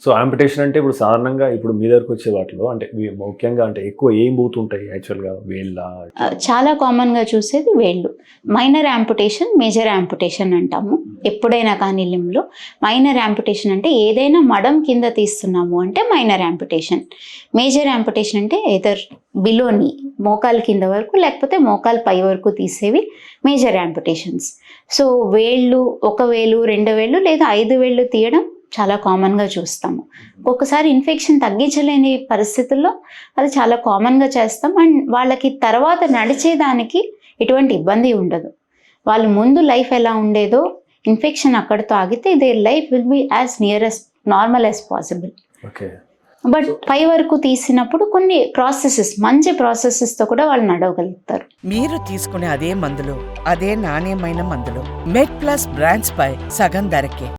So amputation అంటే ఇప్పుడు సాధారణంగా ఇప్పుడు మీ దగ్గరకు వచ్చే వాటిలో అంటే ముఖ్యంగా అంటే ఎక్కువ ఏం పోతుంటాయి యాక్చువల్గా వేళ్ళ? చాలా కామన్గా చూసేది వేళ్ళు. మైనర్ యాంపుటేషన్, మేజర్ యాంపుటేషన్ అంటాము. ఎప్పుడైనా కానీ లింబ్లో మైనర్ యాంపుటేషన్ అంటే ఏదైనా మడం కింద తీస్తున్నాము అంటే మైనర్ యాంపుటేషన్. మేజర్ యాంపుటేషన్ అంటే ఎదర్ బిలోని మోకాలు కింద వరకు లేకపోతే మోకాలు పై వరకు తీసేవి మేజర్ యాంపుటేషన్స్. సో వేళ్ళు, 1 వేలు, 2 వేళ్ళు లేదా 5 వేళ్ళు తీయడం చాలా కామన్గా చూస్తాము. ఒక్కొక్కసారి ఇన్ఫెక్షన్ తగ్గించలేని పరిస్థితుల్లో అది చాలా కామన్గా చేస్తాం. అండ్ వాళ్ళకి తర్వాత నడిచేదానికి ఎటువంటి ఇబ్బంది ఉండదు. వాళ్ళు ముందు లైఫ్ ఎలా ఉండేదో ఇన్ఫెక్షన్ అక్కడితో ఆగితే their life will be as near as normal as possible. Okay. But పై వరకు తీసినప్పుడు కొన్ని ప్రాసెసెస్, మంచి ప్రాసెసెస్తో కూడా వాళ్ళు నడవగలుగుతారు. మీరు తీసుకునే అదే మందులు, అదే నాణ్యమైన మందులు మెడ్ ప్లస్ బ్రాండ్స్ పై సగం ధరకే